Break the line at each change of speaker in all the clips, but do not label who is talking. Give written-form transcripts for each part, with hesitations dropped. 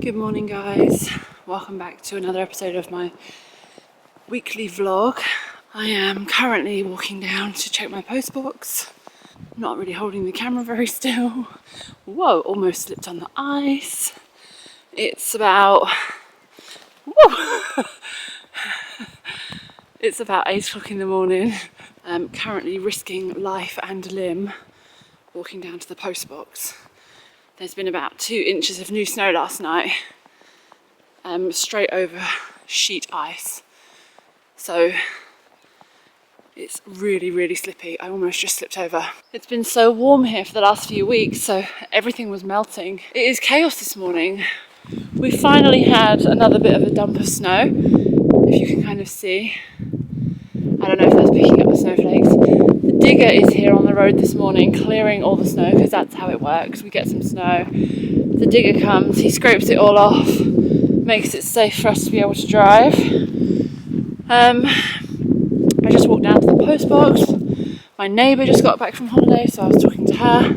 Good morning guys, welcome back to another episode of my weekly vlog. I am currently walking down to check my postbox, not really holding the camera very still. Whoa, almost slipped on the ice. It's about, it's about 8 o'clock in the morning. I'm currently risking life and limb walking down to the postbox. There's been about 2 inches of new snow last night, straight over sheet ice. So it's really slippy. I almost just slipped over. It's been so warm here for the last few weeks, so everything was melting. It is chaos this morning. We finally had another bit of a dump of snow, if you can kind of see. I don't know if that's picking up the snowflakes. The digger is here on the road this morning clearing all the snow, because that's how it works. We get some snow, the digger comes, he scrapes it all off, makes it safe for us to be able to drive. I just walked down to the post box. My neighbour just got back from holiday, so I was talking to her.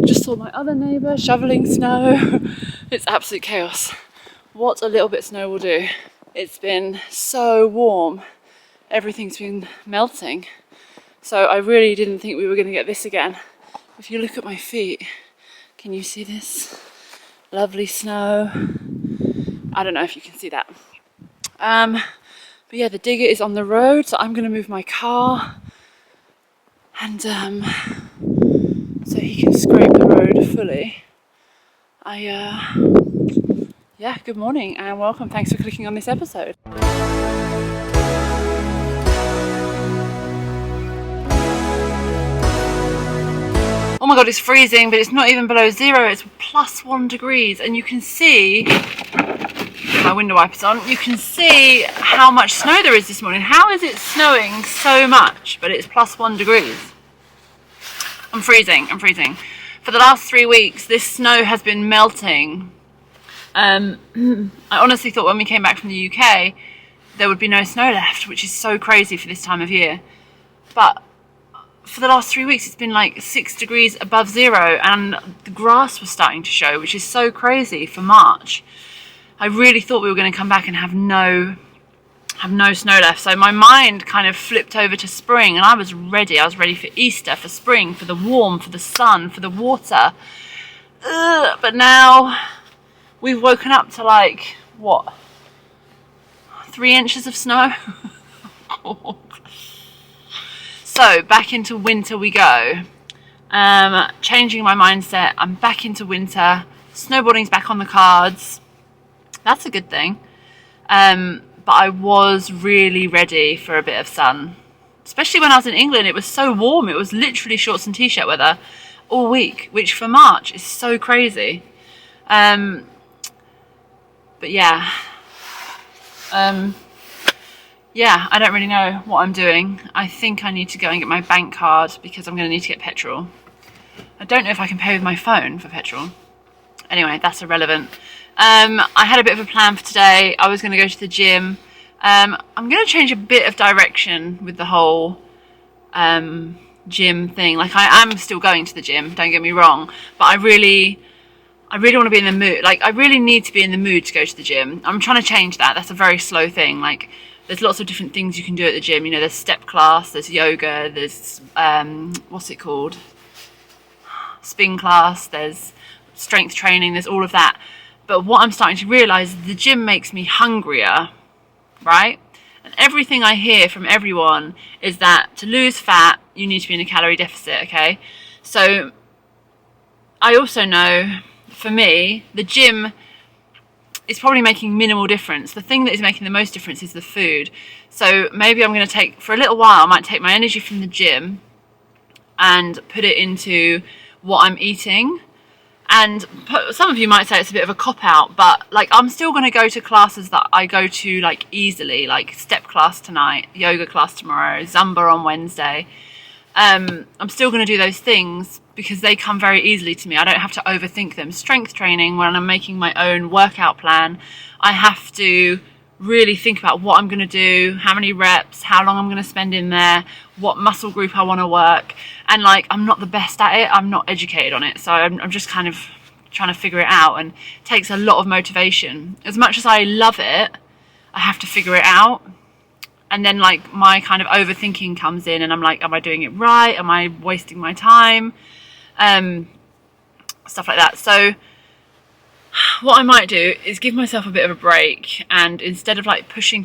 Just saw my other neighbour shoveling snow. It's absolute chaos. What a little bit of snow will do. It's been so warm. Everything's been melting. So I really didn't think we were going to get this again. If you look at my feet, can you see this? Lovely snow. I don't know if you can see that. But yeah, the digger is on the road, so I'm going to move my car and so he can scrape the road fully. Yeah, good morning and welcome. Thanks for clicking on this episode. Oh my god, it's freezing, but it's not even below 0, it's +1 degrees, and you can see, get my window wipers on, you can see how much snow there is this morning. How is it snowing so much, but it's +1 degrees? I'm freezing. For the last 3 weeks, this snow has been melting. I honestly thought when we came back from the UK, there would be no snow left, which is so crazy for this time of year. But for the last 3 weeks, it's been like 6 degrees above 0, and the grass was starting to show, which is so crazy for March. I really thought we were going to come back and have no snow left. So my mind kind of flipped over to spring, and I was ready. I was ready for Easter, for spring, for the warm, for the sun, for the water. But now we've woken up to like, what, 3 inches of snow? So back into winter we go. Changing my mindset. I'm back into winter. Snowboarding's back on the cards. That's a good thing. But I was really ready for a bit of sun. Especially when I was in England, it was so warm. It was literally shorts and t-shirt weather all week, which for March is so crazy. But yeah. Yeah, I don't really know what I'm doing. I think I need to go and get my bank card because I'm going to need to get petrol. I don't know if I can pay with my phone for petrol. Anyway, that's irrelevant. I had a bit of a plan for today. I was going to go to the gym. I'm going to change a bit of direction with the whole gym thing. Like, I am still going to the gym, don't get me wrong, but I really want to be in the mood. Like, I really need to be in the mood to go to the gym. I'm trying to change that. That's a very slow thing. Like, there's lots of different things you can do at the gym. You know, there's step class, there's yoga, there's, what's it called? Spin class, there's strength training, there's all of that. But what I'm starting to realise is the gym makes me hungrier, right? And everything I hear from everyone is that to lose fat, you need to be in a calorie deficit, okay? So I also know, for me, the gym is probably making minimal difference. The thing that is making the most difference is the food. So maybe I'm going to take, for a little while, I might take my energy from the gym and put it into what I'm eating. And some of you might say it's a bit of a cop-out, but like, I'm still going to go to classes that I go to like easily, like step class tonight, yoga class tomorrow, Zumba on Wednesday. I'm still going to do those things because they come very easily to me. I don't have to overthink them. Strength training, when I'm making my own workout plan, I have to really think about what I'm going to do, how many reps, how long I'm going to spend in there, what muscle group I want to work. And like, I'm not the best at it. I'm not educated on it. So I'm just kind of trying to figure it out, and it takes a lot of motivation. As much as I love it, I have to figure it out. And then like my kind of overthinking comes in, and I'm like, am I doing it right? Am I wasting my time? Stuff like that. So what I might do is give myself a bit of a break, and instead of like pushing,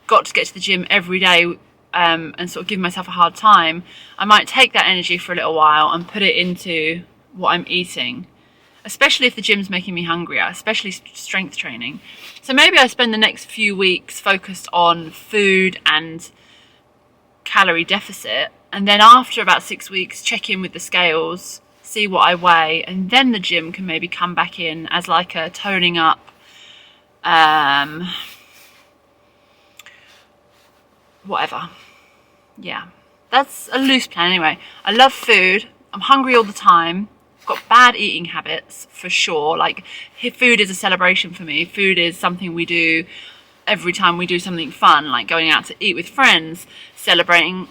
got to get to the gym every day, and sort of give myself a hard time, I might take that energy for a little while and put it into what I'm eating, especially if the gym's making me hungrier, especially strength training. So maybe I spend the next few weeks focused on food and calorie deficit, and then after about 6 weeks check in with the scales, see what I weigh, and then the gym can maybe come back in as like a toning up, whatever. Yeah, that's a loose plan anyway. I love food. I'm hungry all the time. I've got bad eating habits for sure. Like, food is a celebration for me. Food is something we do every time we do something fun, like going out to eat with friends, celebrating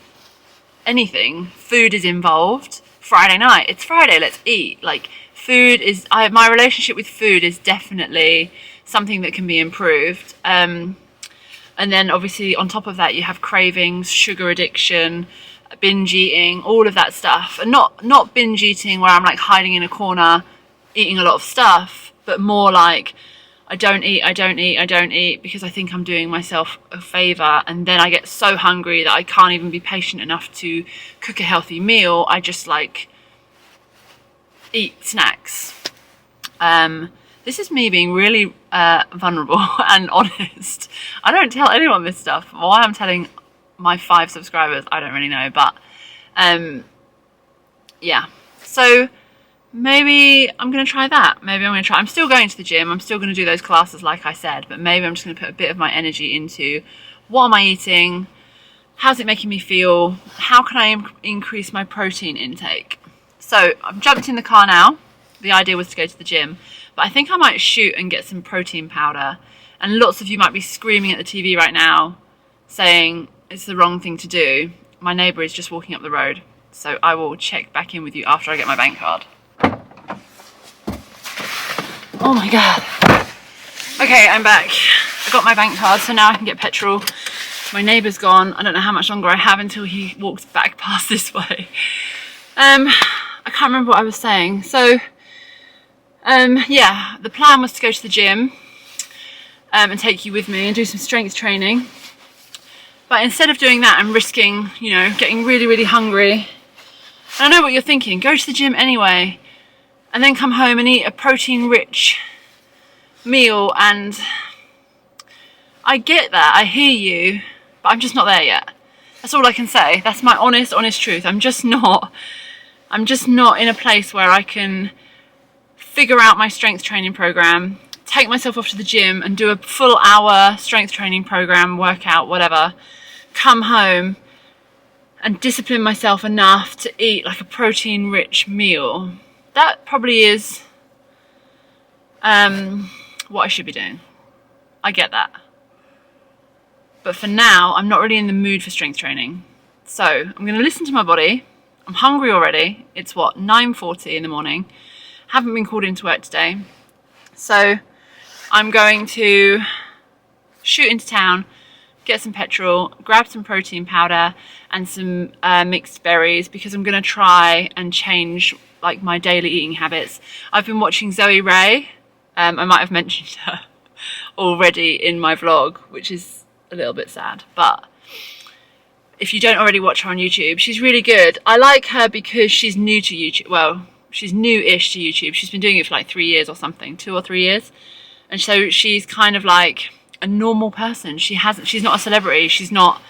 anything. Food is involved. Friday night, it's Friday, let's eat. Like, food is, my relationship with food is definitely something that can be improved. And then obviously on top of that, you have cravings, sugar addiction, binge eating, all of that stuff. And not binge eating where I'm like hiding in a corner eating a lot of stuff, but more like I don't eat because I think I'm doing myself a favor, and then I get so hungry that I can't even be patient enough to cook a healthy meal. I just like eat snacks. This is me being really vulnerable and honest. I don't tell anyone this stuff. Why I'm telling my 5 subscribers, I don't really know, but yeah. So maybe I'm going to try that. I'm still going to the gym. I'm still going to do those classes like I said, but maybe I'm just going to put a bit of my energy into what am I eating? How's it making me feel? How can I increase my protein intake? So I've jumped in the car now. The idea was to go to the gym, but I think I might shoot and get some protein powder. And lots of you might be screaming at the TV right now saying it's the wrong thing to do. My neighbour is just walking up the road. So I will check back in with you after I get my bank card. Oh my God. Okay, I'm back. I got my bank card, so now I can get petrol. My neighbour's gone. I don't know how much longer I have until he walks back past this way. I can't remember what I was saying. So, yeah, the plan was to go to the gym and take you with me and do some strength training. But instead of doing that, I'm risking, you know, getting really, really hungry. And I know what you're thinking. Go to the gym anyway, and then come home and eat a protein-rich meal. And I get that. I hear you, but I'm just not there yet. That's all I can say. That's my honest truth. I'm just not in a place where I can figure out my strength training program, take myself off to the gym and do a full hour strength training program, workout, whatever, come home and discipline myself enough to eat like a protein rich meal. That probably is what I should be doing. I get that. But for now, I'm not really in the mood for strength training. So I'm going to listen to my body. I'm hungry already. It's what, 9:40 in the morning. Haven't been called into work today. So I'm going to shoot into town, get some petrol, grab some protein powder and some mixed berries, because I'm going to try and change like my daily eating habits. I've been watching Zoe Ray. I might have mentioned her already in my vlog, which is a little bit sad, but if you don't already watch her on YouTube, she's really good. I like her because she's new to YouTube. Well, she's new-ish to YouTube. She's been doing it for like 3 years or something, 2 or 3 years. And so she's kind of like a normal person. She's not a celebrity. She's not,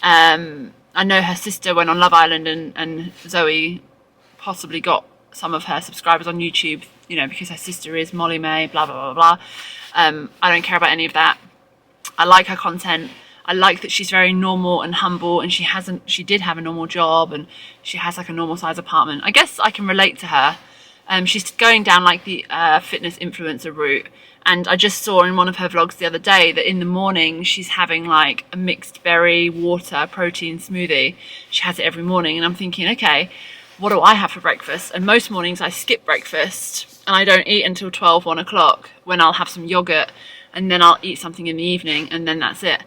I know her sister went on Love Island, and Zoe possibly got some of her subscribers on YouTube, you know, because her sister is Molly May, blah, blah, blah, blah. I don't care about any of that. I like her content. I like that she's very normal and humble, and she did have a normal job, and she has like a normal size apartment. I guess I can relate to her. She's going down like the fitness influencer route, and I just saw in one of her vlogs the other day that in the morning she's having like a mixed berry water protein smoothie. She has it every morning, and I'm thinking, okay, what do I have for breakfast? And most mornings I skip breakfast. and I don't eat until 12, 1 o'clock, when I'll have some yogurt and then I'll eat something in the evening and then that's it.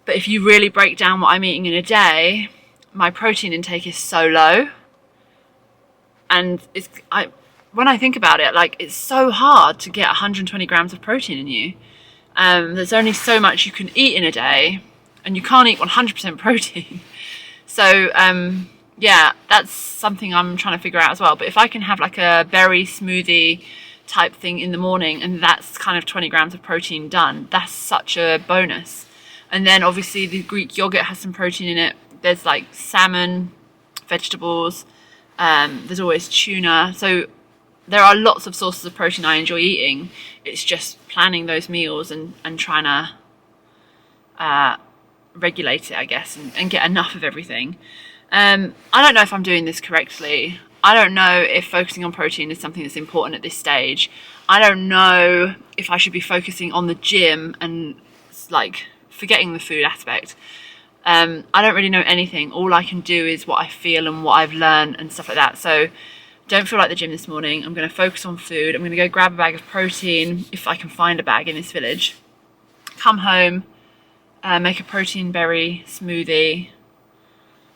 But if you really break down what I'm eating in a day, my protein intake is so low. And when I think about it, like, it's so hard to get 120 grams of protein in you. There's only so much you can eat in a day, and you can't eat 100% protein. So yeah, that's something I'm trying to figure out as well. But if I can have like a berry smoothie type thing in the morning, and that's kind of 20 grams of protein done, that's such a bonus. And then obviously the Greek yogurt has some protein in it. There's like salmon, vegetables, there's always tuna. So there are lots of sources of protein I enjoy eating. It's just planning those meals and trying to regulate it, I guess, and get enough of everything. I don't know if I'm doing this correctly. I don't know if focusing on protein is something that's important at this stage. I don't know if I should be focusing on the gym and like forgetting the food aspect. I don't really know anything. All I can do is what I feel and what I've learned and stuff like that. So don't feel like the gym this morning. I'm going to focus on food. I'm going to go grab a bag of protein if I can find a bag in this village. Come home, make a protein berry smoothie,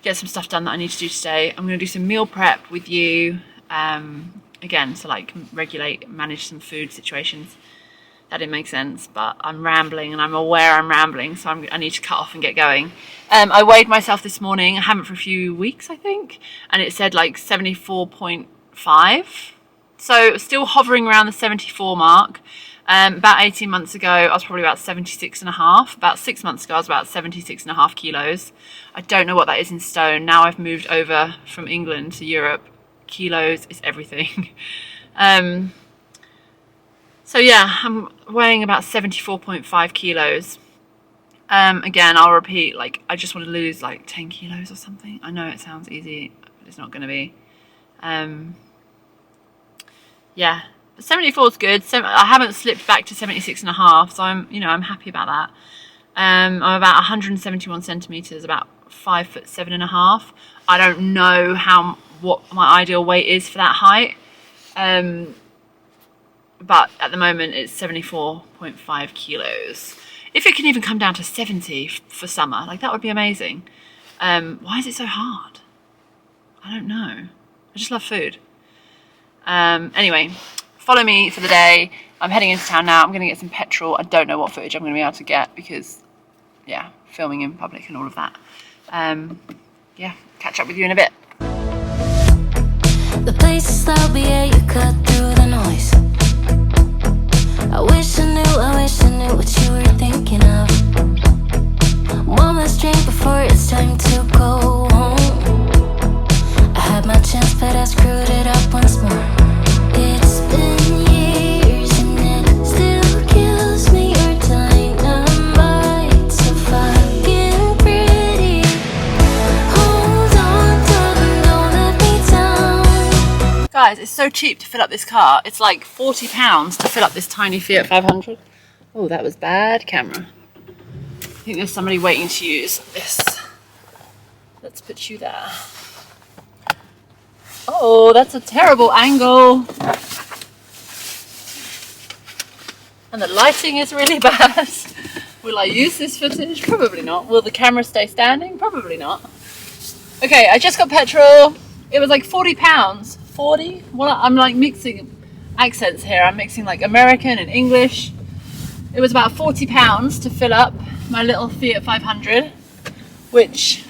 get some stuff done that I need to do today. I'm going to do some meal prep with you again, to like manage some food situations. That didn't make sense, but I'm rambling and I'm aware I'm rambling, so I need to cut off and get going. I weighed myself this morning. I haven't for a few weeks, I think, and it said like 74.5, so still hovering around the 74 mark. About 18 months ago, I was probably about 76.5. About 6 months ago, I was about 76.5 kilos. I don't know what that is in stone. Now I've moved over from England to Europe. Kilos is everything. So yeah, I'm weighing about 74.5 kilos. Again, I'll repeat, like, I just want to lose like 10 kilos or something. I know it sounds easy, but it's not going to be. Yeah, 74 is good. I haven't slipped back to 76.5, so I'm happy about that. I'm about 171 centimeters, about 5'7.5". I don't know what my ideal weight is for that height. But at the moment it's 74.5 kilos. If it can even come down to 70 for summer, like, that would be amazing. Why is it so hard? I don't know. I just love food. Anyway, follow me for the day. I'm heading into town now. I'm going to get some petrol. I don't know what footage I'm going to be able to get because, yeah, filming in public and all of that. Yeah, catch up with you in a bit.
The places that we at, you cut through the noise. I wish I knew what you were thinking of. One last drink before it's time to go home. I had my chance, but I screwed it up once more. It's been years and it still kills me. Your dynamite so fucking pretty. Hold on, darling, don't let me down.
Guys, it's so cheap to fill up this car. It's like £40 to fill up this tiny Fiat 500. Oh, that was bad camera. I think there's somebody waiting to use this. Let's put you there. Oh, that's a terrible angle. And the lighting is really bad. Will I use this footage? Probably not. Will the camera stay standing? Probably not. Okay, I just got petrol. It was like £40. 40? Well, I'm like mixing accents here. I'm mixing like American and English. It was about £40 to fill up my little Fiat 500, which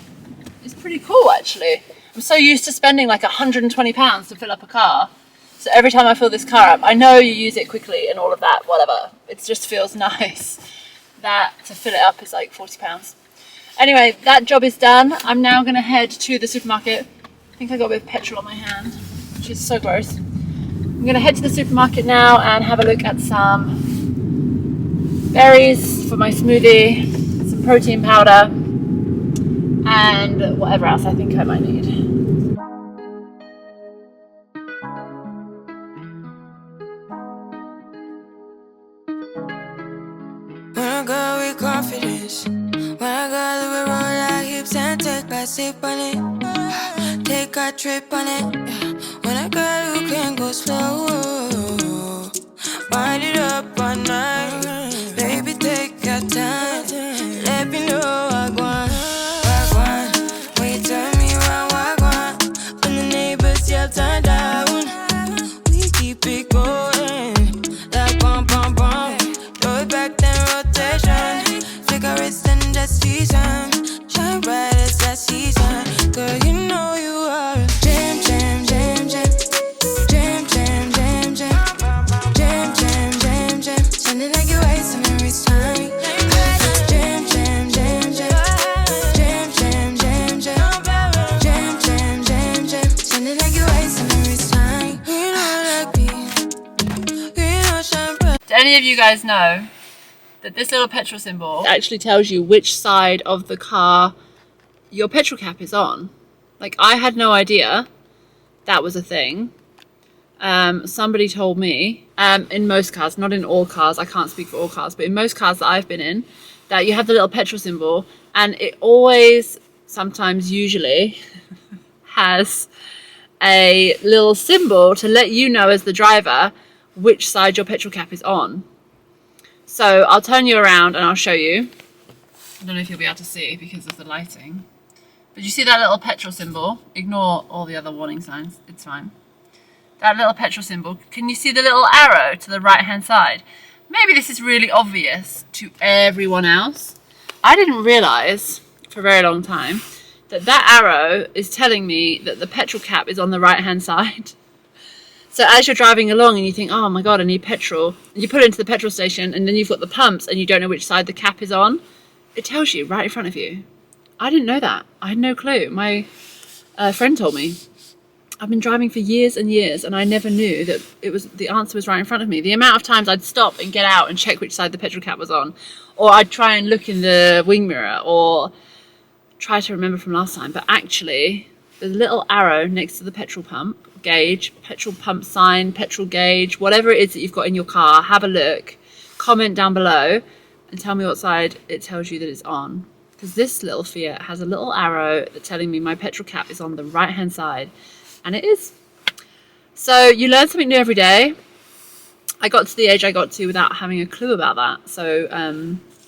is pretty cool actually. I'm so used to spending like £120 to fill up a car. So every time I fill this car up, I know you use it quickly and all of that, whatever. It just feels nice that to fill it up is like £40. Anyway, that job is done. I'm now gonna head to the supermarket. I think I got a bit of petrol on my hand, which is so gross. I'm gonna head to the supermarket now and have a look at some berries for my smoothie, some protein powder, and whatever else I think I might need.
When I go with confidence, when I go to roll our hips and take a sip on it, take a trip on it. When I go, you can go slow.
any of you guys know that this little petrol symbol actually tells you which side of the car your petrol cap is on? Like, I had no idea that was a thing. Somebody told me, in most cars, not in all cars, I can't speak for all cars, but in most cars that I've been in, that you have the little petrol symbol, and it always, sometimes, usually, has a little symbol to let you know as the driver which side your petrol cap is on. So I'll turn you around and I'll show you. I don't know if you'll be able to see because of the lighting. But you see that little petrol symbol? Ignore all the other warning signs, it's fine. That little petrol symbol, can you see the little arrow to the right hand side? Maybe this is really obvious to everyone else. I didn't realise for a very long time that that arrow is telling me that the petrol cap is on the right hand side. So as you're driving along and you think, oh my god, I need petrol, and you put it into the petrol station and then you've got the pumps and you don't know which side the cap is on, it tells you right in front of you. I didn't know that. I had no clue. My friend told me. I've been driving for years and years and I never knew that the answer was right in front of me. The amount of times I'd stop and get out and check which side the petrol cap was on, or I'd try and look in the wing mirror or try to remember from last time, but actually the little arrow next to the petrol pump gauge, petrol pump sign, petrol gauge, whatever it is that you've got in your car, have a look, comment down below and tell me what side it tells you that it's on. Because this little Fiat has a little arrow that's telling me my petrol cap is on the right hand side. And it is. So you learn something new every day. I got to the age I got to without having a clue about that. So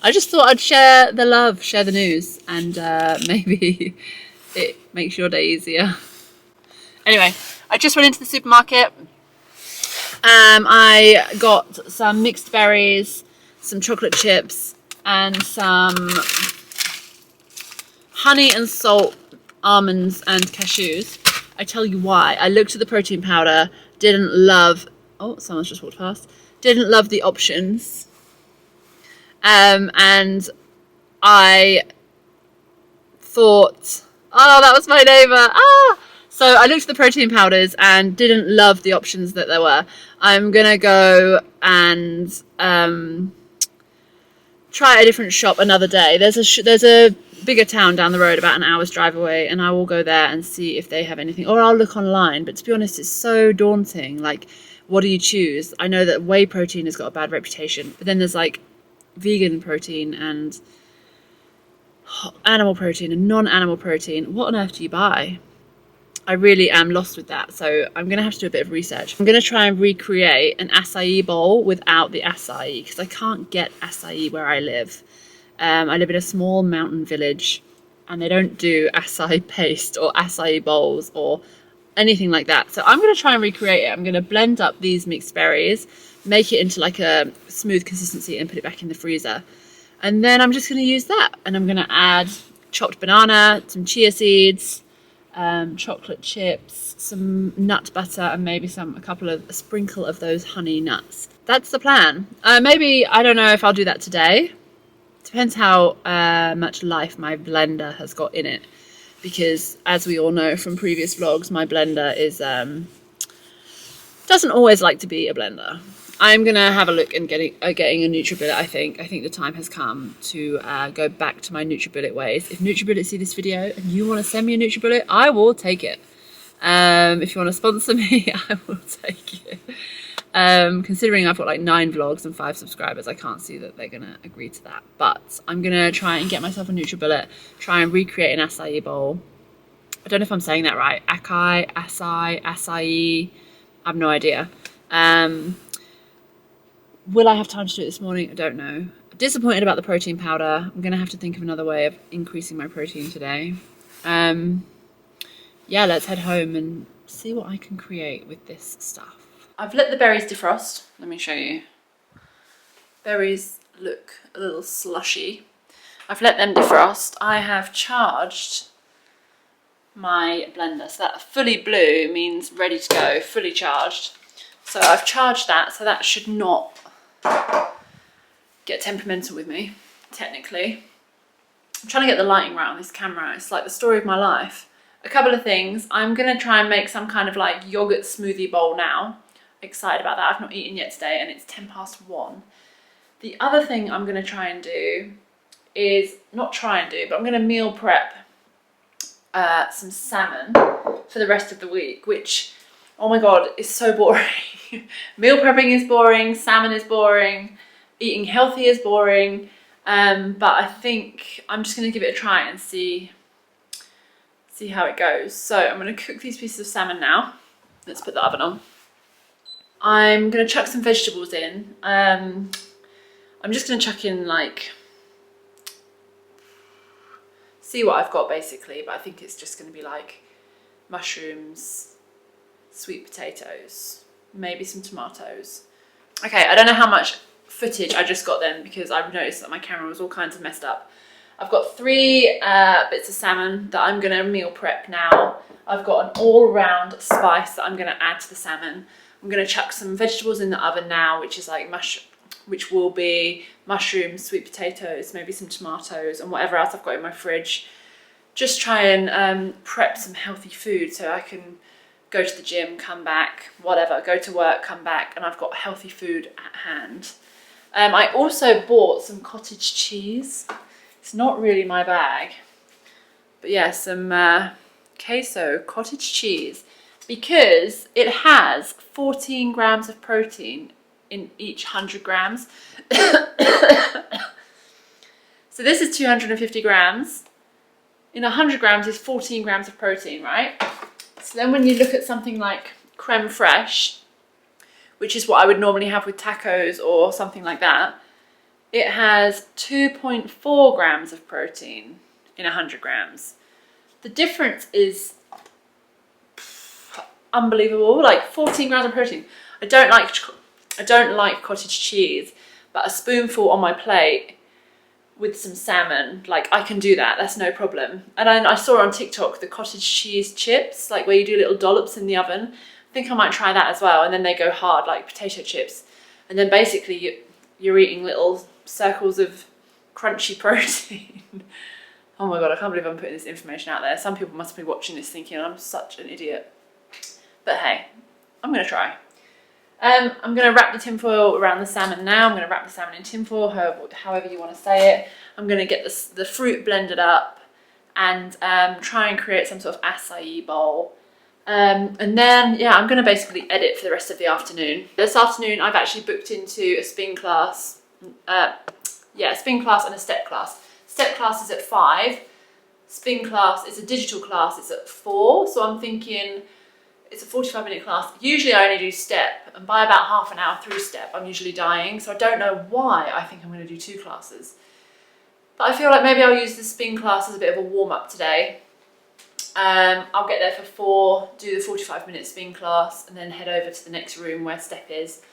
I just thought I'd share the love, share the news, and maybe it makes your day easier. Anyway, I just went into the supermarket. I got some mixed berries, some chocolate chips, and some honey and salt almonds and cashews. I tell you why. I looked at the protein powder, didn't love... Oh, someone's just walked past. Didn't love the options. And I thought, oh, that was my neighbour. Ah! So I looked at the protein powders and didn't love the options that there were. I'm going to go and try a different shop another day. There's a bigger town down the road about an hour's drive away, and I will go there and see if they have anything, or I'll look online. But to be honest, it's so daunting. Like, what do you choose? I know that whey protein has got a bad reputation, but then there's like vegan protein and animal protein and non-animal protein. What on earth do you buy? I really am lost with that, so I'm going to have to do a bit of research. I'm going to try and recreate an acai bowl without the acai, because I can't get acai where I live. I live in a small mountain village and they don't do acai paste or acai bowls or anything like that. So I'm going to try and recreate it. I'm going to blend up these mixed berries, make it into like a smooth consistency and put it back in the freezer. And then I'm just going to use that. And I'm going to add chopped banana, some chia seeds, chocolate chips, some nut butter, and maybe a sprinkle of those honey nuts. That's the plan. Maybe, I don't know if I'll do that today. Depends how much life my blender has got in it, because as we all know from previous vlogs, my blender is doesn't always like to be a blender. I'm gonna have a look and getting a NutriBullet. I think the time has come to go back to my NutriBullet ways. If NutriBullet see this video and you want to send me a NutriBullet, I will take it. If you want to sponsor me, I will take it. Considering I've got like 9 vlogs and 5 subscribers, I can't see that they're gonna agree to that. But I'm gonna try and get myself a NutriBullet, try and recreate an acai bowl. I don't know if I'm saying that right. Acai, acai, I have no idea. Will I have time to do it this morning? I don't know. Disappointed about the protein powder. I'm gonna have to think of another way of increasing my protein today. Yeah, let's head home and see what I can create with this stuff. I've let the berries defrost. Let me show you. Berries look a little slushy. I've let them defrost. I have charged my blender. So that fully blue means ready to go, fully charged. So I've charged that, so that should not get temperamental with me, technically. I'm trying to get the lighting right on this camera. It's like the story of my life. A couple of things. I'm going to try and make some kind of like yogurt smoothie bowl now. excited about that. I've not eaten yet today and it's 1:10. The other thing I'm going to try and do is, not try and do, but I'm going to meal prep some salmon for the rest of the week, which, oh my god, is so boring. Meal prepping is boring, salmon is boring, eating healthy is boring, but I think I'm just going to give it a try and see how it goes. So I'm going to cook these pieces of salmon now. Let's put the oven on. I'm going to chuck some vegetables in. I'm just going to chuck in, like, see what I've got basically, but I think it's just going to be like mushrooms, sweet potatoes, maybe some tomatoes. Okay, I don't know how much footage I just got then because I've noticed that my camera was all kinds of messed up. I've got 3 bits of salmon that I'm going to meal prep now. I've got an all-round spice that I'm going to add to the salmon. I'm going to chuck some vegetables in the oven now, which is like which will be mushrooms, sweet potatoes, maybe some tomatoes and whatever else I've got in my fridge. Just try and prep some healthy food so I can go to the gym, come back, whatever, go to work, come back, and I've got healthy food at hand. I also bought some cottage cheese. It's not really my bag, but yeah, some queso cottage cheese, because it has 14 grams of protein in each 100 grams. So this is 250 grams. In 100 grams is 14 grams of protein, right? So then when you look at something like creme fraiche, which is what I would normally have with tacos or something like that, it has 2.4 grams of protein in 100 grams. The difference is unbelievable, like 14 grams of protein. I don't like cottage cheese, but a spoonful on my plate with some salmon, like I can do that, that's no problem. And I saw on TikTok the cottage cheese chips, like where you do little dollops in the oven. I think I might try that as well, and then they go hard like potato chips. And then basically you're eating little circles of crunchy protein. Oh my god, I can't believe I'm putting this information out there. Some people must be watching this thinking I'm such an idiot. But hey, I'm gonna try. I'm going to wrap the tinfoil around the salmon now. I'm going to wrap the salmon in tinfoil, however you want to say it. I'm going to get the fruit blended up and try and create some sort of acai bowl. And then, yeah, I'm going to basically edit for the rest of the afternoon. This afternoon, I've actually booked into a spin class. A spin class and a step class. Step class is at 5. Spin class is a digital class. It's at 4. So I'm thinking, it's a 45-minute class. Usually I only do step, and by about half an hour through step, I'm usually dying. So I don't know why I think I'm going to do 2 classes. But I feel like maybe I'll use the spin class as a bit of a warm-up today. I'll get there for 4, do the 45-minute spin class, and then head over to the next room where step is,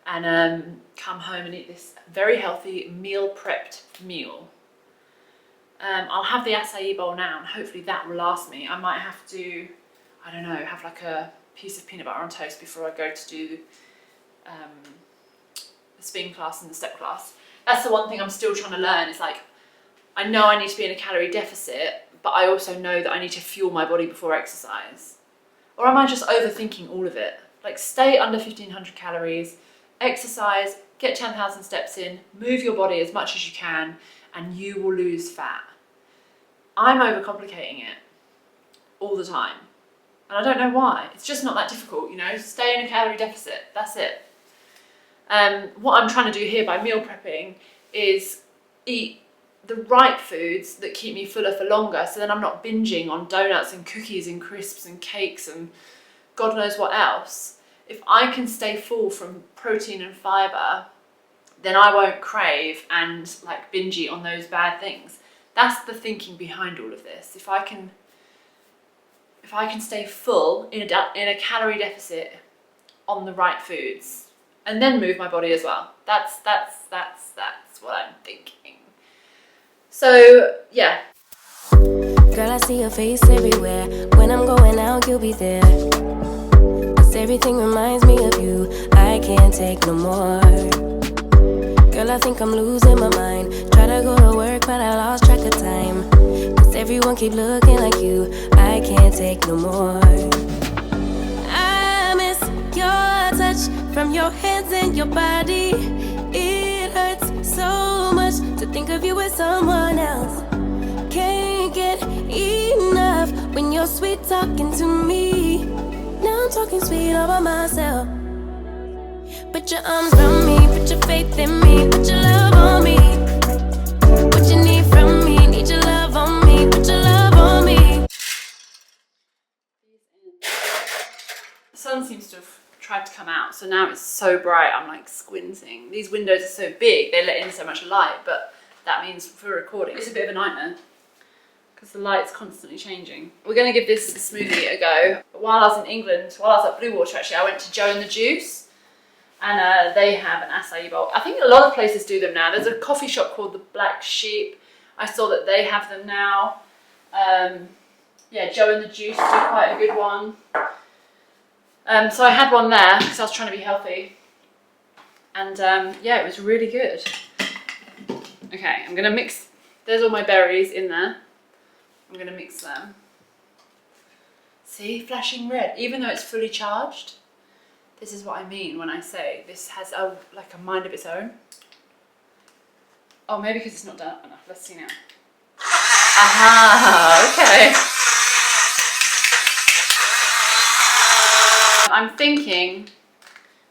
and come home and eat this very healthy meal-prepped meal. I'll have the acai bowl now, and hopefully that will last me. I might have to, I don't know, have like a piece of peanut butter on toast before I go to do the spin class and the step class. That's the one thing I'm still trying to learn, is like, I know I need to be in a calorie deficit, but I also know that I need to fuel my body before exercise. Or am I just overthinking all of it? Like, stay under 1500 calories, exercise, get 10,000 steps in, move your body as much as you can, and you will lose fat. I'm overcomplicating it all the time. And I don't know why. It's just not that difficult, you know, stay in a calorie deficit, that's it. What I'm trying to do here by meal prepping is eat the right foods that keep me fuller for longer, so then I'm not binging on donuts and cookies and crisps and cakes and God knows what else. If I can stay full from protein and fibre, then I won't crave and like binge eat on those bad things. That's the thinking behind all of this. If I can stay full in a calorie deficit on the right foods, and then move my body as well. That's what I'm thinking. So yeah.
Girl, I see your face everywhere. When I'm going out, you'll be there. 'Cause everything reminds me of you. I can't take no more. Girl, I think I'm losing my mind. Try to go to work, but I lost track of time. 'Cause everyone keep looking like you. I can't take no more. I miss your touch from your hands and your body. It hurts so much to think of you with someone else. Can't get enough when you're sweet talking to me. Now I'm talking sweet all by myself. Put your arms around me, put your faith in me, put your love on me. What you need from me, need your love on me, put your love on me.
The sun seems to have tried to come out, so now it's so bright I'm like squinting. These windows are so big, they let in so much light, but that means for recording it's a bit of a nightmare because the light's constantly changing. We're going to give this smoothie a go. While I was in England, while I was at Blue Water actually, I went to Joe and the Juice, and they have an acai bowl. I think a lot of places do them now. There's a coffee shop called the Black Sheep. I saw that they have them now. Yeah, Joe and the Juice do quite a good one. So I had one there because I was trying to be healthy. And yeah, it was really good. Okay, I'm gonna mix, there's all my berries in there. I'm gonna mix them. See, flashing red, even though it's fully charged. This is what I mean when I say this has like a mind of its own. Oh, maybe because it's not done enough. Let's see now. Aha, okay. I'm thinking,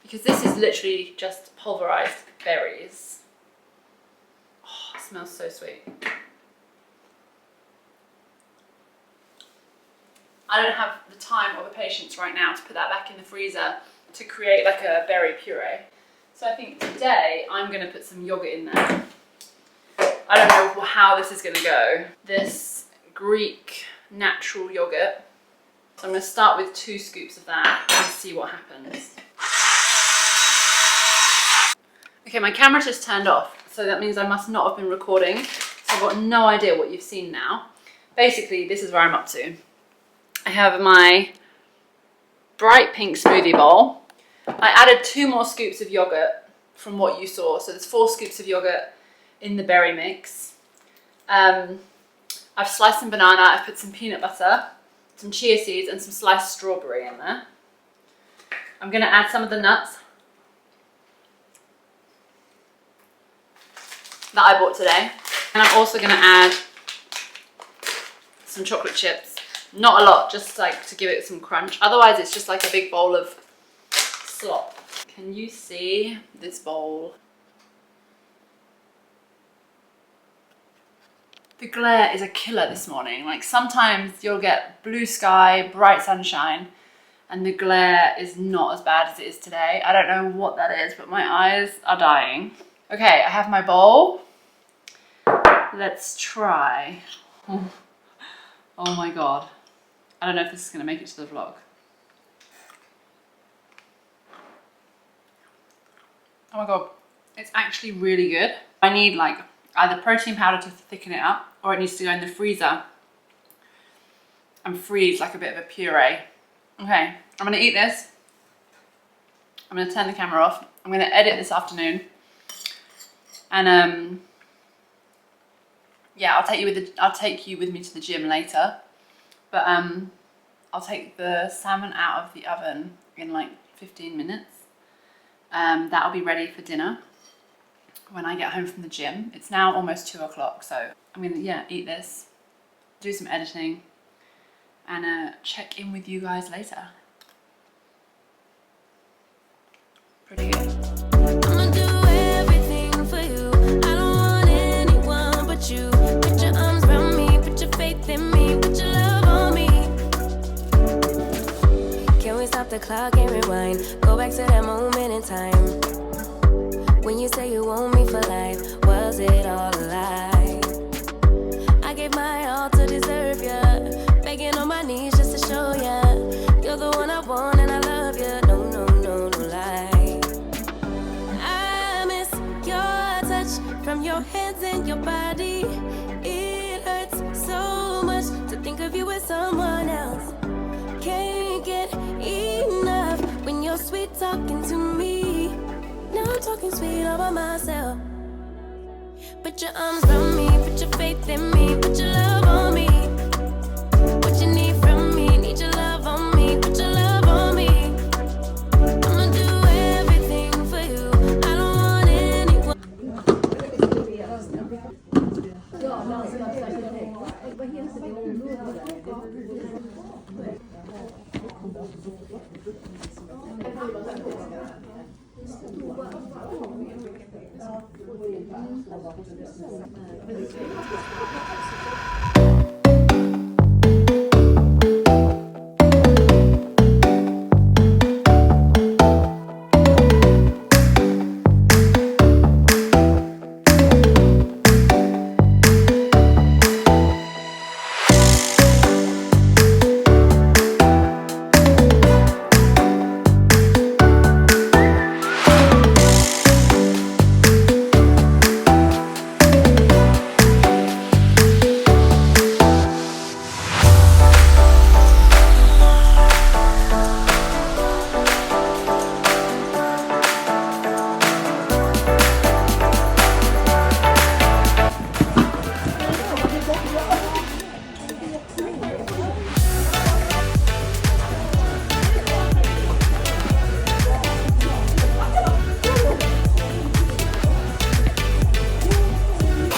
because this is literally just pulverized berries. Oh, it smells so sweet. I don't have the time or the patience right now to put that back in the freezer to create like a berry puree. So I think today I'm going to put some yogurt in there. I don't know how this is going to go. This Greek natural yogurt. So I'm going to start with 2 scoops of that and see what happens. Okay, my camera just turned off, so that means I must not have been recording. So I've got no idea what you've seen now. Basically, this is where I'm up to. I have my bright pink smoothie bowl. I added 2 more scoops of yogurt from what you saw. So there's 4 scoops of yogurt in the berry mix. I've sliced some banana, I've put some peanut butter, some chia seeds and some sliced strawberry in there. I'm going to add some of the nuts that I bought today. And I'm also going to add some chocolate chips. Not a lot, just like to give it some crunch. Otherwise it's just like a big bowl of slop. Can you see this bowl? The glare is a killer this morning. Like sometimes you'll get blue sky, bright sunshine, and the glare is not as bad as it is today. I don't know what that is, but my eyes are dying. Okay, I have my bowl. Let's try. Oh my God. I don't know if this is gonna make it to the vlog. Oh my God, it's actually really good. I need like either protein powder to thicken it up, or it needs to go in the freezer and freeze like a bit of a puree. Okay, I'm gonna eat this. I'm gonna turn the camera off. I'm gonna edit this afternoon. And yeah, I'll take you with me to the gym later. But I'll take the salmon out of the oven in like 15 minutes. That'll be ready for dinner when I get home from the gym. It's now almost 2 o'clock, so I'm gonna eat this, do some editing, and check in with you guys later. Pretty good.
I'ma do everything for you. I don't want anyone but you. Put your arms around me, put your faith in me, put your love on me. Can we stop the clock and rewind? Go back to that moment in time when you say you want me for life. Was it all a lie? I gave my all to deserve ya, begging on my knees just to show ya you're the one I want and I love ya. No, no, no, no lie. I miss your touch from your hands and your body. It hurts so much to think of you with someone else. Can't get enough when you're sweet talking to me. Now I'm talking sweet all by myself. Put your arms around me, put your faith in me, put your love on me. What you need from me, need your love on me, put your love on me.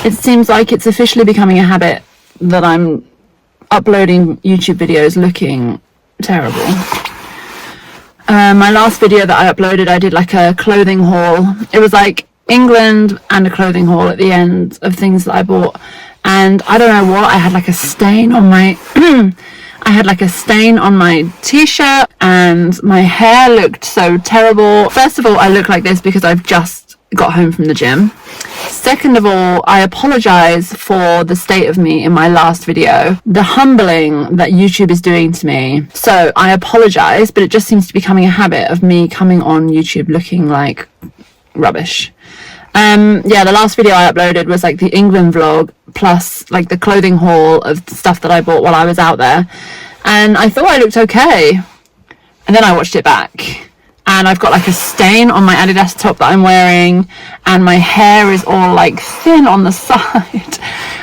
It seems like it's officially becoming a habit that I'm uploading YouTube videos looking terrible. My last video that I uploaded, I did like a clothing haul. It was like England and a clothing haul at the end of things that I bought. And I don't know what, I had like a stain on my I had like a stain on my t-shirt, and my hair looked so terrible. First of all, I look like this because I've just got home from the gym. Second of all, I apologize for the state of me in my last video, the humbling that YouTube is doing to me. So I apologize, but it just seems to be becoming a habit of me coming on YouTube looking like rubbish. Yeah, the last video I uploaded was like the England vlog plus like the clothing haul of stuff that I bought while I was out there, and I thought I looked okay, and then I watched it back and I've got like a stain on my Adidas top that I'm wearing, and my hair is all like thin on the side.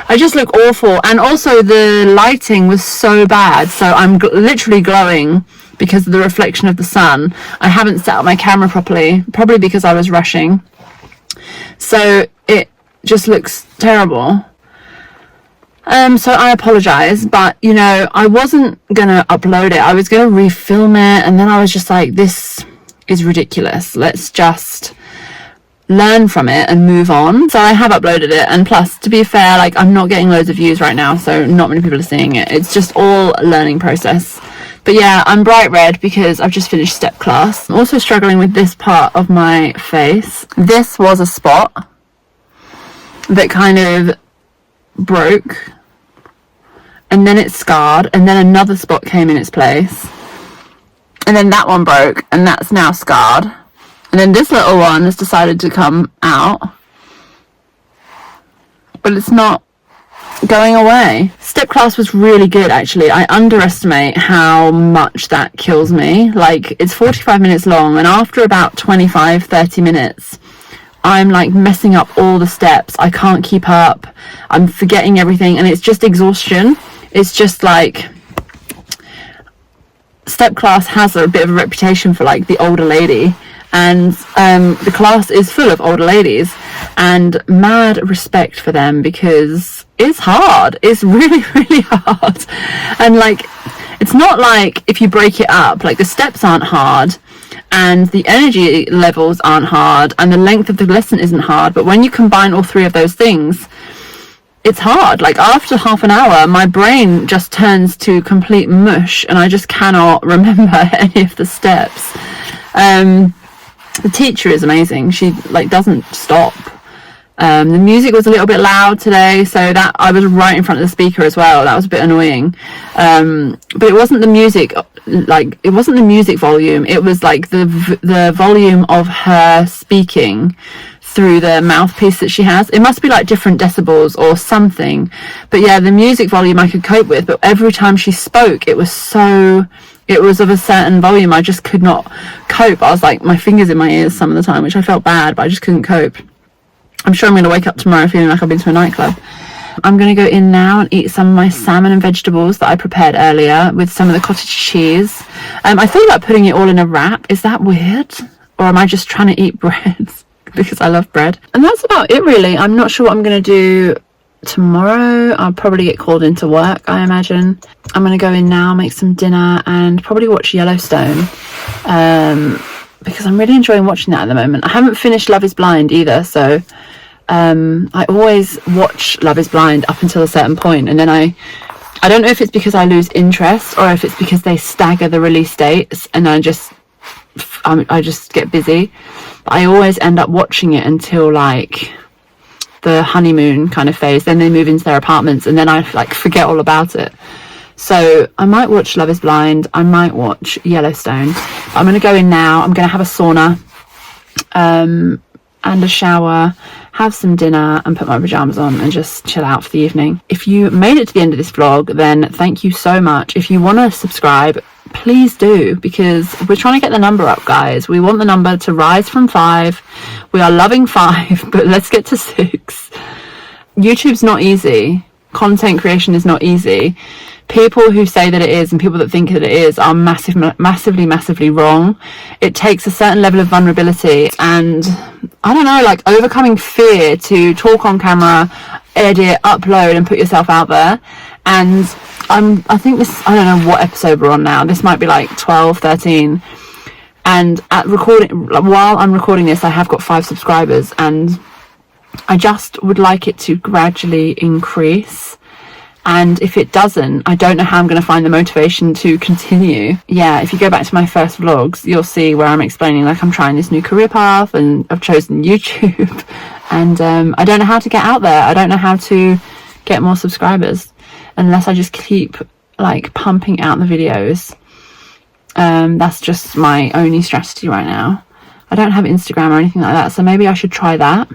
I just look awful, and also the lighting was so bad, so I'm literally glowing because of the reflection of the sun. I haven't set up my camera properly, probably because I was rushing. So it just looks terrible. So I apologize, but you know, I wasn't gonna upload it. I was gonna refilm it, and then I was just like, this is ridiculous. Let's just learn from it and move on. So I have uploaded it, and plus, to be fair, like I'm not getting loads of views right now, so not many people are seeing it. It's just all a learning process. But yeah, I'm bright red because I've just finished step class. I'm also struggling with this part of my face. This was a spot that kind of broke, and then it scarred, and then another spot came in its place, and then that one broke, and that's now scarred, and then this little one has decided to come out, but it's not going away. Step class was really good, actually. I underestimate how much that kills me. Like, it's 45 minutes long, and after about 25-30 minutes I'm like messing up all the steps. I can't keep up, I'm forgetting everything, and it's just exhaustion. It's just like, step class has a bit of a reputation for like the older lady, and the class is full of older ladies, and mad respect for them because it's hard. It's really, really hard. And like, it's not like if you break it up, like the steps aren't hard and the energy levels aren't hard and the length of the lesson isn't hard, but when you combine all three of those things, it's hard. Like after half an hour, my brain just turns to complete mush and I just cannot remember any of the steps. The teacher is amazing. She like doesn't stop. The music was a little bit loud today, so that I was right in front of the speaker as well. That was a bit annoying. But it wasn't the music, like it wasn't the music volume. It was like the volume of her speaking through the mouthpiece that she has. It must be like different decibels or something. But yeah, the music volume I could cope with, but every time she spoke, it was of a certain volume. I just could not cope. I was like, my fingers in my ears some of the time, which I felt bad, but I just couldn't cope. I'm sure I'm going to wake up tomorrow feeling like I've been to a nightclub. I'm going to go in now and eat some of my salmon and vegetables that I prepared earlier with some of the cottage cheese. I thought about putting it all in a wrap. Is that weird? Or am I just trying to eat bread? Because I love bread. And that's about it really. I'm not sure what I'm going to do tomorrow. I'll probably get called into work, I imagine. I'm going to go in now, make some dinner and probably watch Yellowstone. because I'm really enjoying watching that at the moment. I haven't finished Love is Blind either, so I always watch Love is Blind up until a certain point, and then I don't know if it's because I lose interest or if it's because they stagger the release dates and I just get busy. But I always end up watching it until like the honeymoon kind of phase. Then they move into their apartments and then I like forget all about it. So I might watch Love is Blind. I might watch Yellowstone. But I'm going to go in now. I'm going to have a sauna and a shower, have some dinner and put my pajamas on and just chill out for the evening. If you made it to the end of this vlog, then thank you so much. If you want to subscribe, please do, because we're trying to get the number up, guys. We want the number to rise from 5. We are loving 5, but let's get to 6. YouTube's not easy. Content creation is not easy. People who say that it is and people that think that it is are massively wrong. It takes a certain level of vulnerability and, I don't know, like overcoming fear to talk on camera, edit, upload and put yourself out there. And I think this, I don't know what episode we're on now. This might be like 12, 13. And while I'm recording this, I have got 5 subscribers and I just would like it to gradually increase. And if it doesn't, I don't know how I'm going to find the motivation to continue. Yeah, if you go back to my first vlogs, you'll see where I'm explaining like I'm trying this new career path and I've chosen YouTube. And I don't know how to get out there. I don't know how to get more subscribers unless I just keep like pumping out the videos. That's just my only strategy right now. I don't have Instagram or anything like that, so maybe I should try that.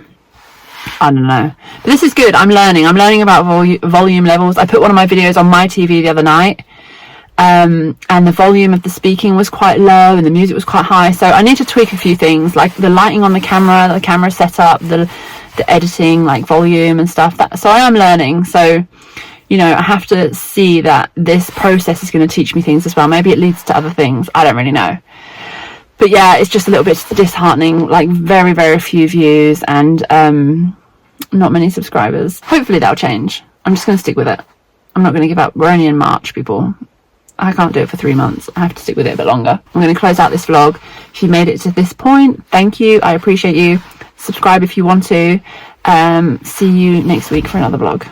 I don't know, but this is good. I'm learning about volume levels. I put one of my videos on my TV the other night and the volume of the speaking was quite low and the music was quite high, so I need to tweak a few things like the lighting on the camera setup, the editing, like volume and stuff. So I am learning, so you know, I have to see that this process is going to teach me things as well. Maybe it leads to other things, I don't really know. But yeah, it's just a little bit disheartening, like very few views and not many subscribers. Hopefully that'll change. I'm just going to stick with it. I'm not going to give up. We're only in March, people. I can't do it for 3 months. I have to stick with it a bit longer. I'm going to close out this vlog. If you made it to this point, thank you. I appreciate you. Subscribe if you want to. See you next week for another vlog.